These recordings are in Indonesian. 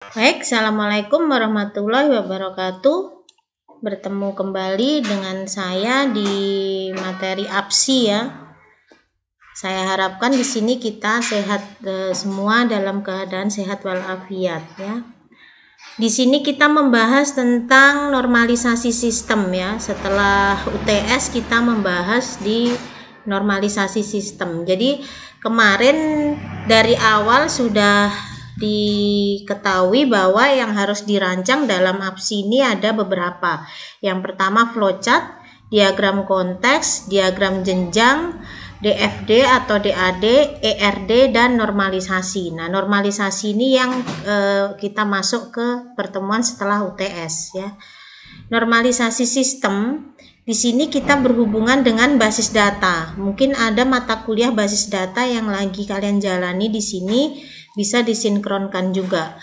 Baik, Assalamualaikum warahmatullahi wabarakatuh. Bertemu kembali dengan saya di materi APSI ya. Saya harapkan di sini kita sehat semua dalam keadaan sehat walafiat ya. Di sini kita membahas tentang normalisasi sistem ya. Setelah UTS kita membahas di normalisasi sistem. Jadi kemarin dari awal sudah diketahui bahwa yang harus dirancang dalam APSI ini ada beberapa. Yang pertama flowchart, diagram konteks, diagram jenjang, DFD atau DAD, ERD, dan normalisasi. Nah, normalisasi ini yang kita masuk ke pertemuan setelah UTS ya. Normalisasi sistem, di sini kita berhubungan dengan basis data. Mungkin ada mata kuliah basis data yang lagi kalian jalani di sini, bisa disinkronkan juga.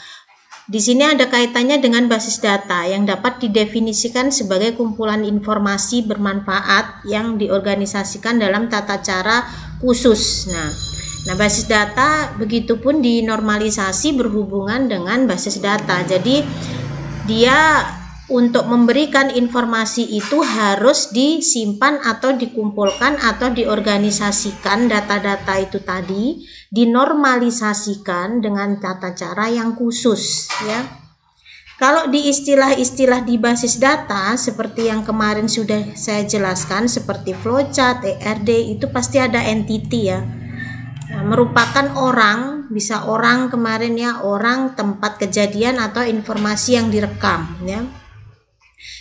Di sini ada kaitannya dengan basis data yang dapat didefinisikan sebagai kumpulan informasi bermanfaat yang diorganisasikan dalam tata cara khusus. Nah, basis data begitupun di normalisasi berhubungan dengan basis data. Jadi dia untuk memberikan informasi itu harus disimpan atau dikumpulkan atau diorganisasikan data-data itu tadi, dinormalisasikan dengan tata cara yang khusus ya. Kalau di istilah-istilah di basis data seperti yang kemarin sudah saya jelaskan seperti flowchart, ERD itu pasti ada entity ya. Nah, merupakan orang, bisa orang kemarin ya, orang, tempat kejadian atau informasi yang direkam ya.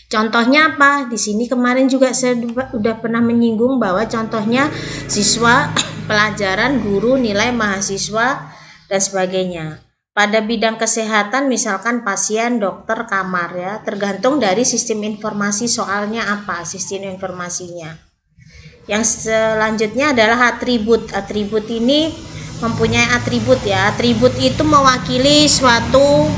Contohnya apa? Di sini kemarin juga saya sudah pernah menyinggung bahwa contohnya siswa, pelajaran, guru, nilai mahasiswa, dan sebagainya. Pada bidang kesehatan misalkan pasien, dokter, kamar ya, tergantung dari sistem informasi soalnya apa, sistem informasinya. Yang selanjutnya adalah atribut. Atribut ini mempunyai atribut ya. Atribut itu mewakili suatu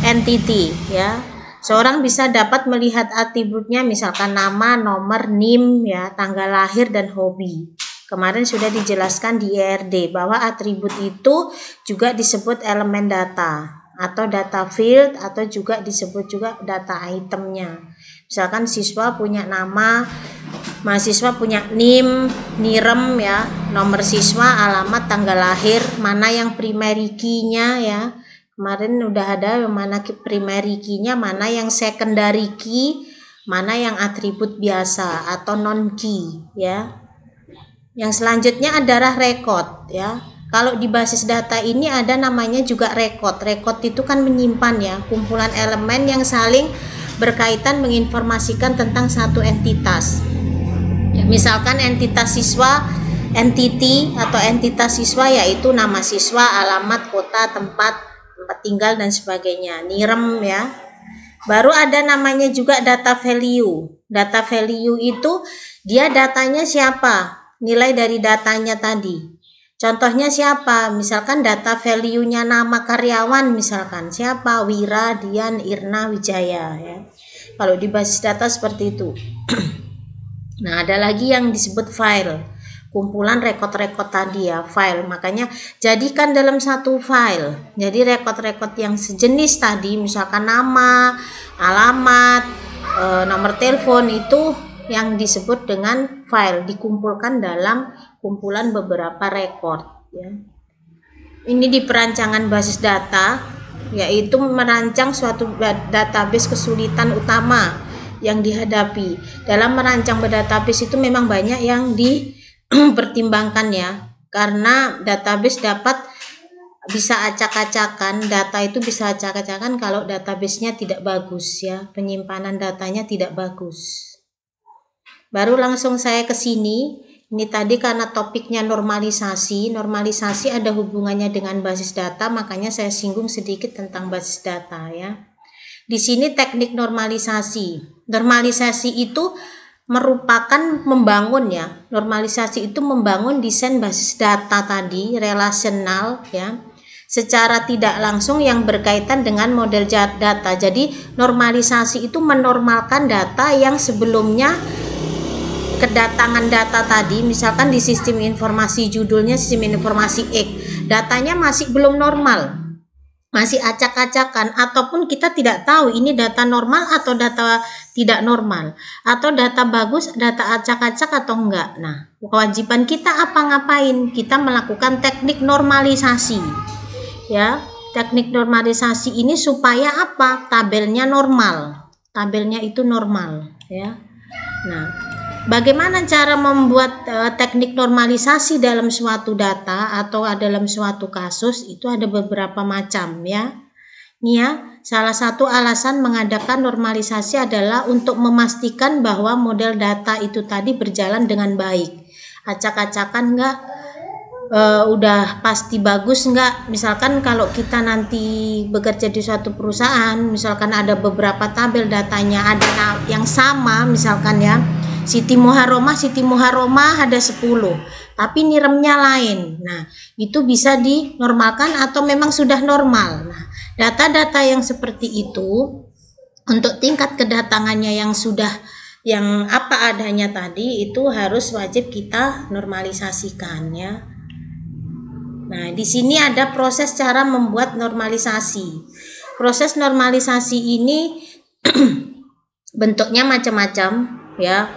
entity ya. Seorang bisa dapat melihat atributnya misalkan nama, nomor, NIM ya, tanggal lahir, dan hobi. Kemarin sudah dijelaskan di ERD bahwa atribut itu juga disebut elemen data atau data field atau juga disebut juga data itemnya. Misalkan siswa punya nama, mahasiswa punya NIM, NIREM ya, nomor siswa, alamat, tanggal lahir, mana yang primary key-nya ya. Kemarin udah ada mana primary key-nya, mana yang secondary key, mana yang atribut biasa atau non key ya. Yang selanjutnya adalah record ya. Kalau di basis data ini ada namanya juga record. Record itu kan menyimpan ya, kumpulan elemen yang saling berkaitan menginformasikan tentang satu entitas. Ya, misalkan entitas siswa, entity atau entitas siswa yaitu nama siswa, alamat, kota, tempat tinggal, dan sebagainya, NIREM ya. Baru ada namanya juga data value. Data value itu dia datanya siapa, nilai dari datanya tadi. Contohnya siapa, misalkan data value-nya nama karyawan, misalkan siapa, Wira, Dian, Irna, Wijaya ya. Kalau di basis data seperti itu. Nah, ada lagi yang disebut file, kumpulan rekod-rekod tadi ya, file. Makanya jadikan dalam satu file. Jadi rekod-rekod yang sejenis tadi, misalkan nama, alamat, nomor telepon, itu yang disebut dengan file, dikumpulkan dalam kumpulan beberapa rekod ya. Ini di perancangan basis data, yaitu merancang suatu database kesulitan utama yang dihadapi. Dalam merancang database itu memang banyak yang dipertimbangkan ya, karena database bisa acak-acakan, data itu bisa acak-acakan kalau database-nya tidak bagus ya, penyimpanan datanya tidak bagus. Baru langsung saya ke sini. Ini tadi karena topiknya normalisasi. Normalisasi ada hubungannya dengan basis data, makanya saya singgung sedikit tentang basis data ya. Di sini teknik normalisasi. Normalisasi itu merupakan membangun ya. Normalisasi itu membangun desain basis data tadi, relasional ya. Secara tidak langsung yang berkaitan dengan model data. Jadi normalisasi itu menormalkan data yang sebelumnya kedatangan data tadi, misalkan di sistem informasi, judulnya sistem informasi X, datanya masih belum normal. masih acak-acakan, ataupun kita tidak tahu ini data normal atau data tidak normal, atau data bagus, data acak-acak atau enggak. Nah, kewajiban kita apa ngapain? Kita melakukan teknik normalisasi. Ya, teknik normalisasi ini supaya apa? Tabelnya normal. Tabelnya itu normal, ya. Nah, bagaimana cara membuat teknik normalisasi dalam suatu data atau dalam suatu kasus? Itu ada beberapa macam, ya. Nih ya, salah satu alasan mengadakan normalisasi adalah untuk memastikan bahwa model data itu tadi berjalan dengan baik. Acak-acakan enggak? Udah pasti bagus enggak? Misalkan kalau kita nanti bekerja di suatu perusahaan, misalkan ada beberapa tabel datanya ada yang sama, misalkan ya, Siti Muharromah ada 10, tapi niremnya lain. Nah, itu bisa dinormalkan atau memang sudah normal. Nah, data-data yang seperti itu untuk tingkat kedatangannya yang sudah yang apa adanya tadi itu harus wajib kita normalisasikan, ya. Nah, di sini ada proses cara membuat normalisasi. Proses normalisasi ini bentuknya macam-macam, ya.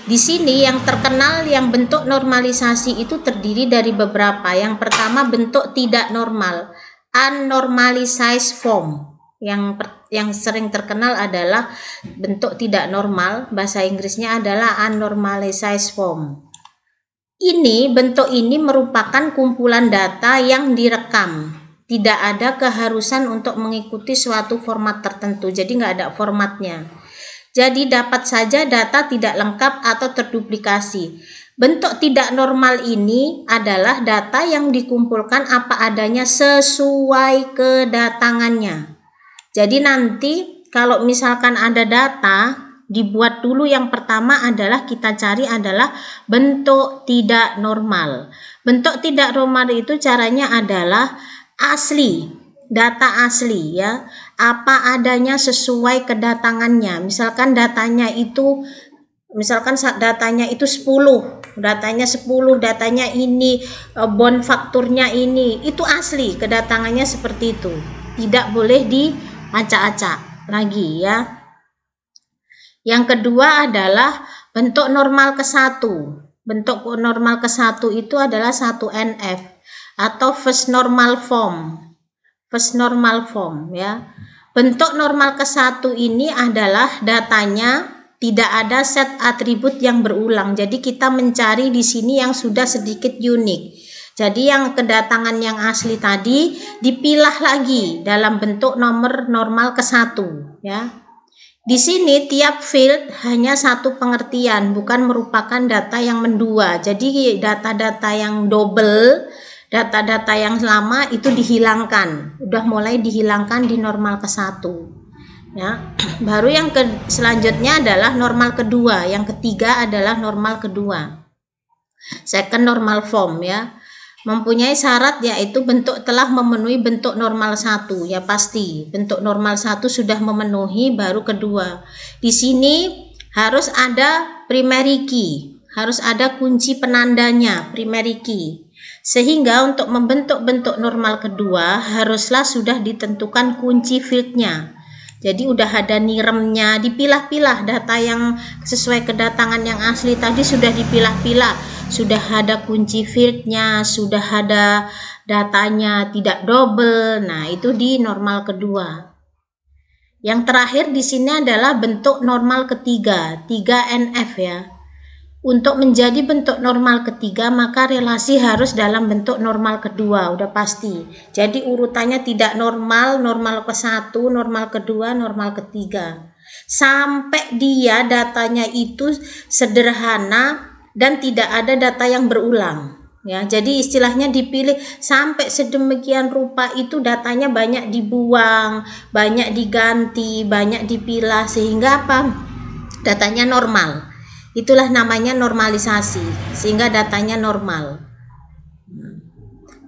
Di sini yang terkenal yang bentuk normalisasi itu terdiri dari beberapa. Yang pertama bentuk tidak normal, unnormalized form. Yang sering terkenal adalah bentuk tidak normal, bahasa Inggrisnya adalah unnormalized form. Ini bentuk ini merupakan kumpulan data yang direkam. Tidak ada keharusan untuk mengikuti suatu format tertentu. Jadi nggak ada formatnya. Jadi dapat saja data tidak lengkap atau terduplikasi. Bentuk tidak normal ini adalah data yang dikumpulkan apa adanya sesuai kedatangannya. Jadi nanti kalau misalkan ada data, dibuat dulu yang pertama adalah kita cari adalah bentuk tidak normal. Bentuk tidak normal itu caranya adalah asli, data asli, ya, apa adanya sesuai kedatangannya. Misalkan datanya itu 10, datanya ini bond fakturnya ini, itu asli kedatangannya seperti itu. Tidak boleh diacak-acak lagi, ya. Yang kedua adalah bentuk normal ke-1. Bentuk normal ke-1 itu adalah 1NF atau first normal form. First normal form, ya. Bentuk normal ke-1 ini adalah datanya tidak ada set atribut yang berulang. Jadi kita mencari di sini yang sudah sedikit unik. Jadi yang kedatangan yang asli tadi dipilah lagi dalam bentuk nomor normal ke-1, ya. Di sini tiap field hanya satu pengertian, bukan merupakan data yang mendua. Jadi data-data yang double, data-data yang lama itu dihilangkan. Udah mulai dihilangkan di normal ke-1. Ya. Baru yang selanjutnya adalah normal kedua, yang ketiga adalah normal kedua. Second normal form, ya. Mempunyai syarat yaitu bentuk telah memenuhi bentuk normal 1, ya pasti. Bentuk normal 1 sudah memenuhi, baru kedua. Di sini harus ada primary key, harus ada kunci penandanya, primary key. Sehingga untuk membentuk bentuk normal kedua haruslah sudah ditentukan kunci fieldnya. Jadi udah ada niremnya, dipilah-pilah data yang sesuai kedatangan yang asli tadi sudah dipilah-pilah. Sudah ada kunci fieldnya, sudah ada datanya tidak double. Nah, itu di normal kedua. Yang terakhir di sini adalah bentuk normal ketiga, 3NF, ya. Untuk menjadi bentuk normal ketiga, maka relasi harus dalam bentuk normal kedua, udah pasti. Jadi urutannya tidak normal, normal ke-1, normal kedua, normal ketiga. Sampai dia datanya itu sederhana dan tidak ada data yang berulang, ya. Jadi istilahnya dipilih sampai sedemikian rupa itu datanya banyak dibuang, banyak diganti, banyak dipilah sehingga apa? Datanya normal. Itulah namanya normalisasi, sehingga datanya normal.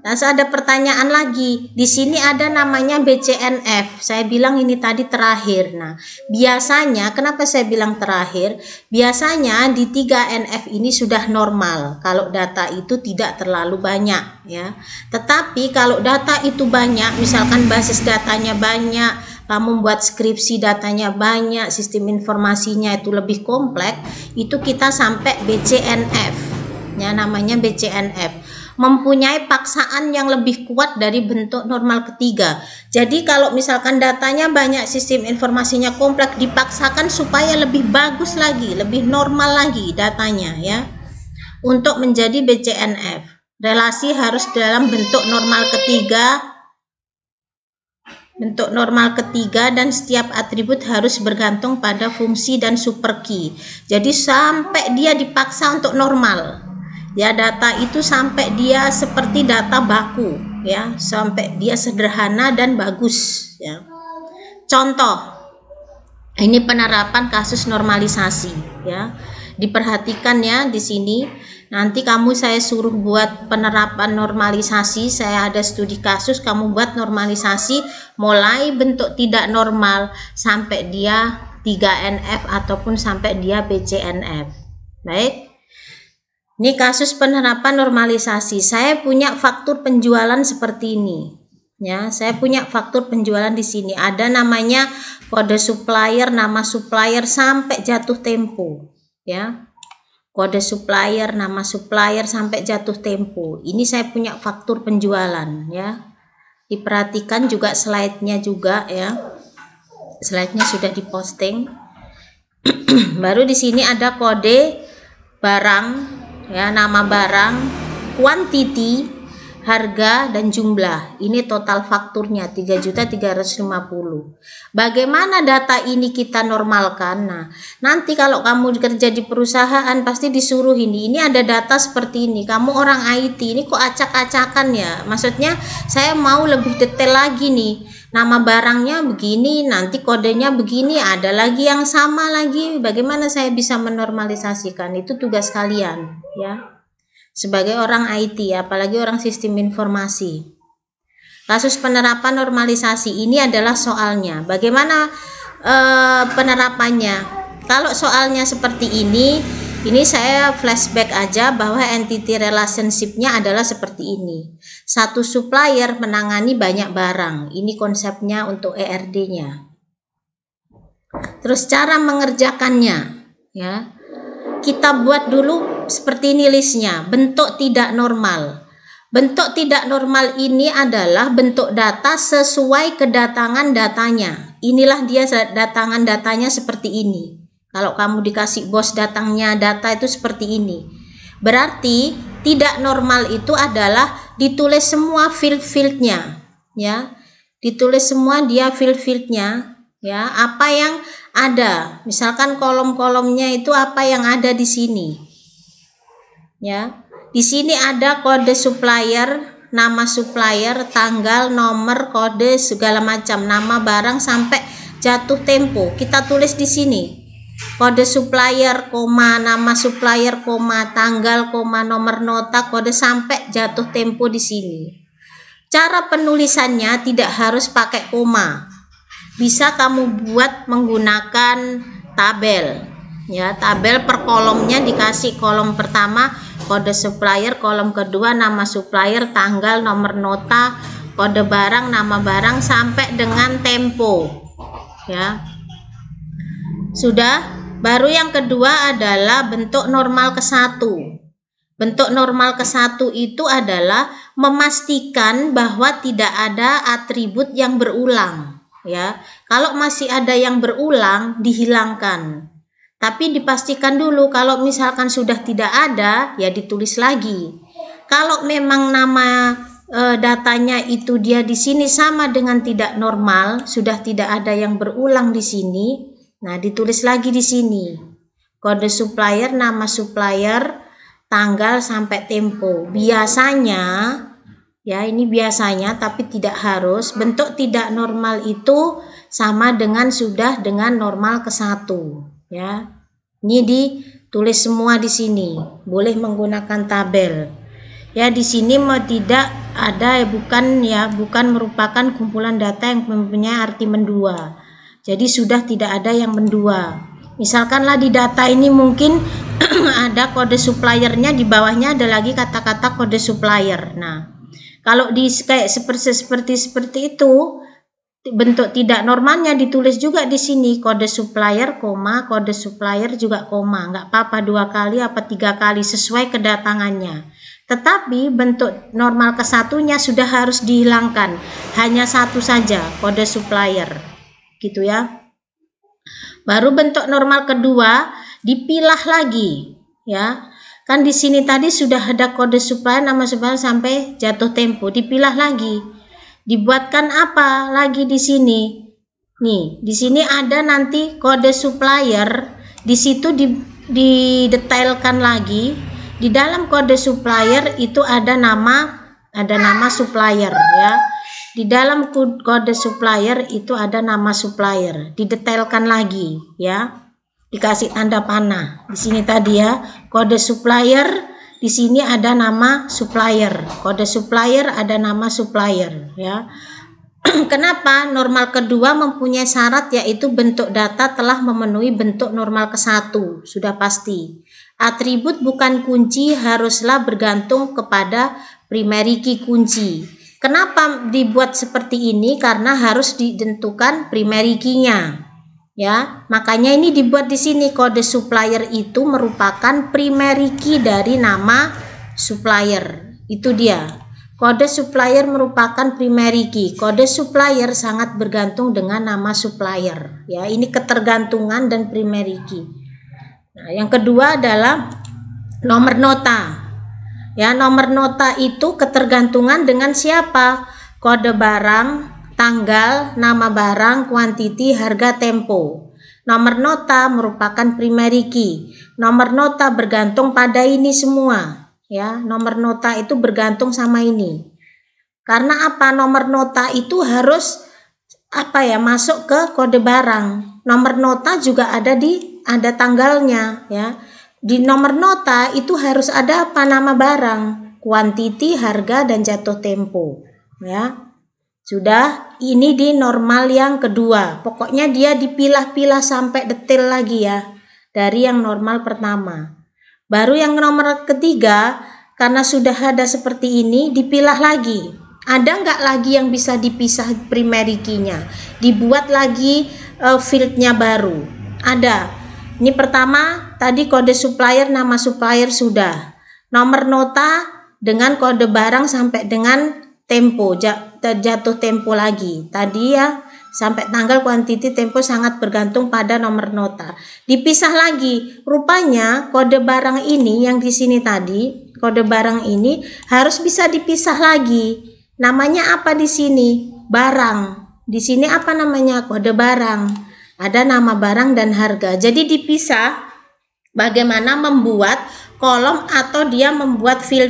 Terus ada pertanyaan lagi. Di sini ada namanya BCNF. Saya bilang ini tadi terakhir. Nah, biasanya kenapa saya bilang terakhir? Biasanya di 3NF ini sudah normal kalau data itu tidak terlalu banyak ya. Tetapi kalau data itu banyak, misalkan basis datanya banyak, kamu buat skripsi datanya banyak, sistem informasinya itu lebih kompleks, itu kita sampai BCNF. Ya, namanya BCNF. Mempunyai paksaan yang lebih kuat dari bentuk normal ketiga. Jadi kalau misalkan datanya banyak, sistem informasinya kompleks, dipaksakan supaya lebih bagus lagi, lebih normal lagi datanya ya. Untuk menjadi BCNF, relasi harus dalam bentuk normal ketiga. Bentuk normal ketiga dan setiap atribut harus bergantung pada fungsi dan super key. Jadi sampai dia dipaksa untuk normal. Ya, data itu sampai dia seperti data baku ya, sampai dia sederhana dan bagus ya. Contoh, ini penerapan kasus normalisasi ya. Diperhatikan ya di sini. Nanti saya suruh buat penerapan normalisasi, saya ada studi kasus, kamu buat normalisasi mulai bentuk tidak normal sampai dia 3NF ataupun sampai dia BCNF. Baik. Ini kasus penerapan normalisasi. Saya punya faktur penjualan seperti ini. Ya, saya punya faktur penjualan di sini. Ada namanya kode supplier, nama supplier sampai jatuh tempo. Ya, kode supplier, nama supplier sampai jatuh tempo. Ini saya punya faktur penjualan. Ya, diperhatikan juga slide-nya juga ya. Slide-nya sudah diposting. Baru di sini ada kode barang. Ya, nama barang, quantity, harga dan jumlah. Ini total fakturnya 3.350.000. Bagaimana data ini kita normalkan? Nah, nanti kalau kamu kerja di perusahaan pasti disuruh ini ada data seperti ini. Kamu orang IT, ini kok acak-acakan ya? Maksudnya saya mau lebih detail lagi nih. Nama barangnya begini, nanti kodenya begini, ada lagi yang sama lagi. Bagaimana saya bisa menormalisasikan? Itu tugas kalian ya. Sebagai orang IT, apalagi orang sistem informasi. Kasus penerapan normalisasi ini adalah soalnya. Bagaimana penerapannya? Kalau soalnya seperti ini saya flashback aja bahwa entity relationship-nya adalah seperti ini. Satu supplier menangani banyak barang. Ini konsepnya untuk ERD-nya. Terus cara mengerjakannya ya. Kita buat dulu seperti ini listnya. Bentuk tidak normal. Bentuk tidak normal ini adalah bentuk data sesuai kedatangan datanya. Inilah dia datangan datanya seperti ini. Kalau kamu dikasih bos datangnya data itu seperti ini. Berarti tidak normal itu adalah ditulis semua field-fieldnya ya. Ditulis semua dia field-fieldnya ya, apa yang ada. Misalkan kolom-kolomnya itu apa yang ada di sini. Ya. Di sini ada kode supplier, nama supplier, tanggal, nomor, kode segala macam, nama barang sampai jatuh tempo. Kita tulis di sini. Kode supplier, nama supplier, tanggal, nomor nota, kode sampai jatuh tempo di sini. Cara penulisannya tidak harus pakai koma. Bisa kamu buat menggunakan tabel. Ya, tabel per kolomnya dikasih kolom pertama kode supplier, kolom kedua nama supplier, tanggal, nomor nota, kode barang, nama barang sampai dengan tempo. Ya. Sudah. Baru yang kedua adalah bentuk normal ke-1. Bentuk normal ke-1 itu adalah memastikan bahwa tidak ada atribut yang berulang. Ya, kalau masih ada yang berulang dihilangkan. Tapi dipastikan dulu kalau misalkan sudah tidak ada ya ditulis lagi. Kalau memang nama datanya itu dia di sini sama dengan tidak normal, sudah tidak ada yang berulang di sini. Nah, ditulis lagi di sini. Kode supplier, nama supplier, tanggal sampai tempo. Biasanya ya, ini biasanya tapi tidak harus. Bentuk tidak normal itu sama dengan sudah dengan normal ke-1 ya. Ini ditulis semua di sini. Boleh menggunakan tabel. Ya, di sini tidak ada, bukan merupakan kumpulan data yang mempunyai arti mendua. Jadi sudah tidak ada yang mendua. Misalkanlah di data ini mungkin ada kode suppliernya, di bawahnya ada lagi kata-kata kode supplier. Nah, kalau di kayak seperti itu, bentuk tidak normalnya ditulis juga di sini kode supplier, kode supplier juga koma, nggak apa-apa 2 kali apa 3 kali sesuai kedatangannya. Tetapi bentuk normal kesatunya sudah harus dihilangkan, hanya satu saja, kode supplier, gitu ya. Baru bentuk normal kedua dipilah lagi, ya. Kan di sini tadi sudah ada kode supplier, nama supplier sampai jatuh tempo, dipilah lagi. Dibuatkan apa lagi di sini? Nih, di sini ada nanti kode supplier, di situ didetailkan lagi. Di dalam kode supplier itu ada nama supplier, ya. Di dalam kode supplier itu ada nama supplier, didetailkan lagi, ya. Dikasih tanda panah. Di sini tadi ya, kode supplier, di sini ada nama supplier. Kode supplier ada nama supplier, ya. Kenapa? Normal kedua mempunyai syarat, yaitu bentuk data telah memenuhi bentuk normal ke-1, sudah pasti. Atribut bukan kunci haruslah bergantung kepada primary key kunci. Kenapa dibuat seperti ini? Karena harus ditentukan primary key-nya. Ya, makanya ini dibuat di sini, kode supplier itu merupakan primary key dari nama supplier. Itu dia. Kode supplier merupakan primary key. Kode supplier sangat bergantung dengan nama supplier. Ya, ini ketergantungan dan primary key. Nah, yang kedua adalah nomor nota. Ya, nomor nota itu ketergantungan dengan siapa? Kode barang, tanggal, nama barang, kuantiti, harga, tempo. Nomor nota merupakan primary key. Nomor nota bergantung pada ini semua. Ya, nomor nota itu bergantung sama ini. Karena apa? Nomor nota itu harus masuk ke kode barang. Nomor nota juga ada tanggalnya, ya. Di nomor nota itu harus ada nama barang, kuantiti, harga, dan jatuh tempo, ya. Sudah, ini di normal yang kedua. Pokoknya dia dipilah-pilah sampai detail lagi ya, dari yang normal pertama. Baru yang nomor ketiga, karena sudah ada seperti ini, dipilah lagi. Ada nggak lagi yang bisa dipisah primary key-nya? Dibuat lagi field-nya baru. Ada. Ini pertama, tadi kode supplier, nama supplier sudah. Nomor nota dengan kode barang sampai dengan tempo, jatuh tempo lagi. Tadi ya, sampai tanggal, kuantiti, tempo sangat bergantung pada nomor nota. Dipisah lagi. Rupanya kode barang ini yang di sini tadi, kode barang ini harus bisa dipisah lagi. Namanya apa di sini? Barang. Di sini apa namanya? Kode barang. Ada nama barang dan harga. Jadi dipisah bagaimana membuat kolom atau dia membuat field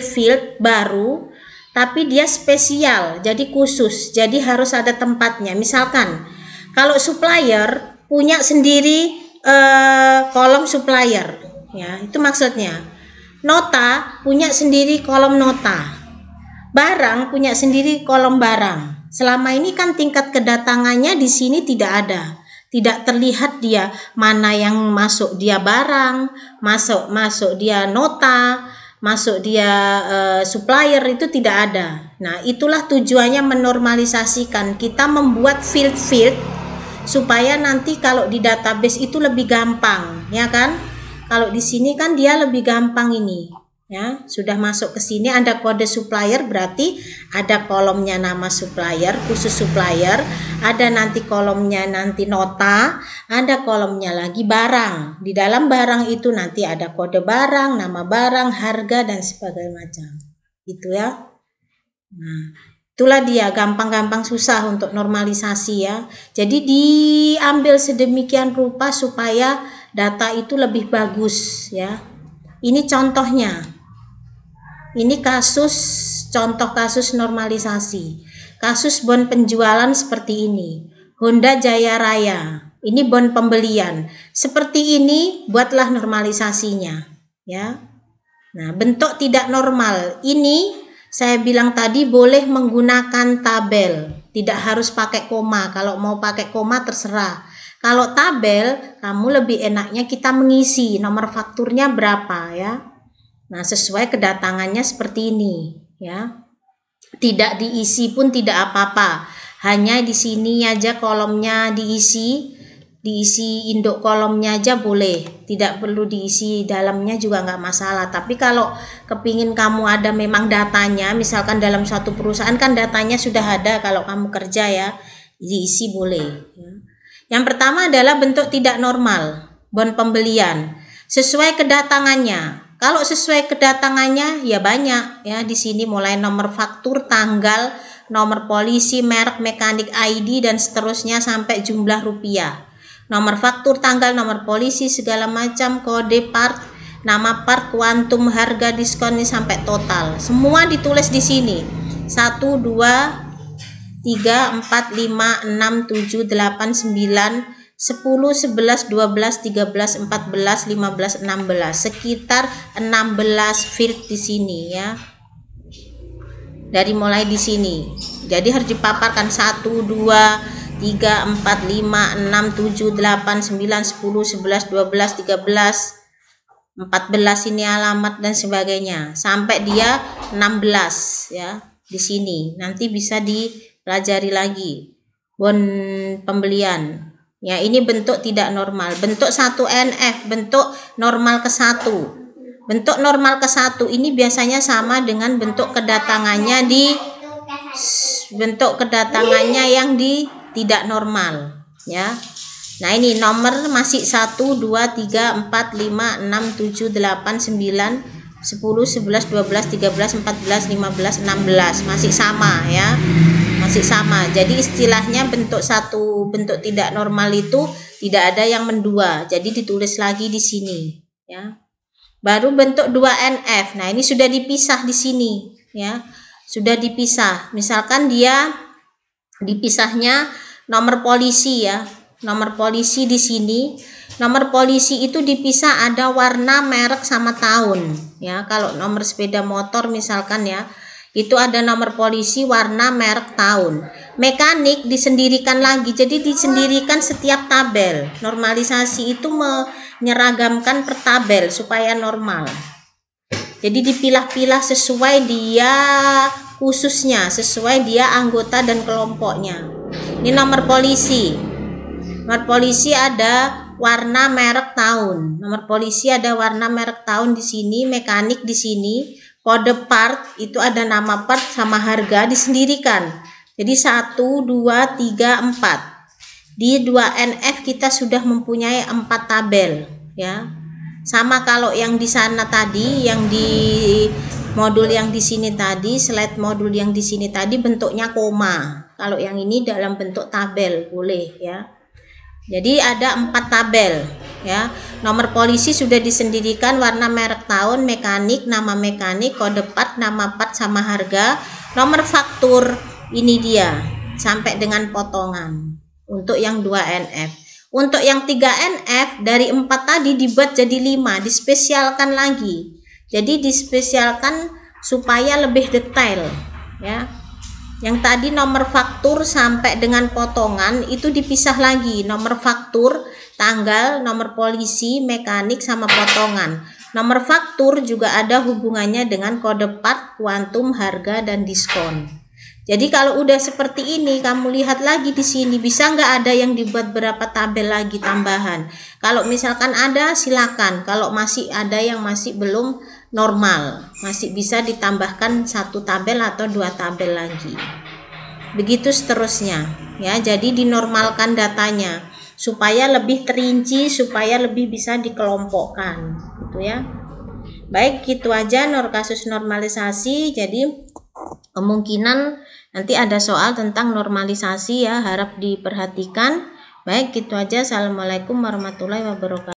baru, tapi dia spesial, jadi khusus. Jadi harus ada tempatnya. Misalkan kalau supplier punya sendiri kolom supplier, ya, itu maksudnya. Nota punya sendiri kolom nota. Barang punya sendiri kolom barang. Selama ini kan tingkat kedatangannya di sini tidak ada. Tidak terlihat dia mana yang masuk dia barang, masuk dia nota, masuk dia supplier, itu tidak ada. Nah, itulah tujuannya menormalisasikan. Kita membuat field supaya nanti kalau di database itu lebih gampang, ya kan? Kalau di sini kan dia lebih gampang ini. Ya, sudah masuk ke sini ada kode supplier, berarti ada kolomnya nama supplier, khusus supplier, ada nanti kolomnya nanti nota, ada kolomnya lagi barang. Di dalam barang itu nanti ada kode barang, nama barang, harga, dan sebagainya macam. Itu ya. Nah, itulah dia, gampang-gampang susah untuk normalisasi ya. Jadi diambil sedemikian rupa supaya data itu lebih bagus ya. Ini contohnya. Ini contoh kasus normalisasi. Kasus bon penjualan seperti ini. Honda Jaya Raya. Ini bon pembelian. Seperti ini buatlah normalisasinya, ya. Nah, bentuk tidak normal ini saya bilang tadi boleh menggunakan tabel, tidak harus pakai koma. Kalau mau pakai koma terserah. Kalau tabel, kamu lebih enaknya kita mengisi nomor fakturnya berapa ya. Nah, sesuai kedatangannya seperti ini ya. Tidak diisi pun tidak apa-apa. Hanya di sini aja kolomnya diisi induk kolomnya aja boleh, tidak perlu diisi dalamnya juga nggak masalah. Tapi kalau kepingin kamu ada memang datanya, misalkan dalam suatu perusahaan kan datanya sudah ada kalau kamu kerja ya, diisi boleh. Yang pertama adalah bentuk tidak normal, bon pembelian sesuai kedatangannya. Kalau sesuai kedatangannya ya banyak ya, di sini mulai nomor faktur, tanggal, nomor polisi, merek, mekanik, ID dan seterusnya sampai jumlah rupiah. Nomor faktur, tanggal, nomor polisi, segala macam, kode part, nama part, kuantum, harga, diskon ini sampai total. Semua ditulis di sini. 1, 2, 3, 4, 5, 6, 7, 8, 9, 10, 11, 12, 13, 14, 15, 16. Sekitar 16 field di sini ya. Dari mulai di sini. Jadi harus dipaparkan 1, 2, 3, 4, 5, 6, 7, 8, 9, 10, 11, 12, 13, 14 ini alamat dan sebagainya. Sampai dia 16 ya di sini. Nanti bisa dipelajari lagi. Bon pembelian. Ya, ini bentuk tidak normal. Bentuk 1 NF, bentuk normal ke 1. Bentuk normal ke 1 ini biasanya sama dengan bentuk kedatangannya yang di tidak normal ya. Nah, ini nomor masih 1, 2, 3, 4, 5, 6, 7, 8, 9, 10, 11, 12, 13, 14, 15, 16 masih sama ya. Masih sama. Jadi istilahnya bentuk 1, bentuk tidak normal itu tidak ada yang mendua. Jadi ditulis lagi di sini ya. Baru bentuk 2NF. Nah, ini sudah dipisah di sini ya. Sudah dipisah. Misalkan dia dipisahnya nomor polisi ya. Nomor polisi di sini. Nomor polisi itu dipisah ada warna, merek sama tahun ya. Kalau nomor sepeda motor misalkan ya, itu ada nomor polisi, warna, merek, tahun. Mekanik disendirikan lagi. Jadi disendirikan setiap tabel. Normalisasi itu menyeragamkan per tabel supaya normal. Jadi dipilah-pilah sesuai dia khususnya, sesuai dia anggota dan kelompoknya. Ini nomor polisi. Nomor polisi ada warna, merek, tahun. Nomor polisi ada warna, merek, tahun di sini, mekanik di sini. Kode part itu ada nama part sama harga disendirikan. Jadi 1, 2, 3, 4. Di 2NF kita sudah mempunyai 4 tabel ya. Sama kalau yang di sana tadi, yang di modul yang di sini tadi, slide modul yang di sini tadi bentuknya koma. Kalau yang ini dalam bentuk tabel boleh ya. Jadi ada 4 tabel ya. Nomor polisi sudah disendirikan, warna, merek, tahun, mekanik, nama mekanik, kode part, nama part sama harga. Nomor faktur ini dia sampai dengan potongan untuk yang 2NF. Untuk yang 3NF dari 4 tadi dibuat jadi 5, dispesialkan lagi. Jadi dispesialkan supaya lebih detail ya. Yang tadi nomor faktur sampai dengan potongan itu dipisah lagi. Nomor faktur, tanggal, nomor polisi, mekanik sama potongan. Nomor faktur juga ada hubungannya dengan kode part, kuantum, harga dan diskon. Jadi kalau udah seperti ini, kamu lihat lagi di sini, bisa nggak ada yang dibuat berapa tabel lagi tambahan? Kalau misalkan ada, silakan. Kalau masih ada yang masih belum normal, masih bisa ditambahkan 1 tabel atau 2 tabel lagi. Begitu seterusnya ya. Jadi dinormalkan datanya supaya lebih terinci, supaya lebih bisa dikelompokkan gitu ya. Baik, gitu aja kasus normalisasi. Jadi kemungkinan nanti ada soal tentang normalisasi ya, harap diperhatikan. Baik, gitu aja. Assalamualaikum warahmatullahi wabarakatuh.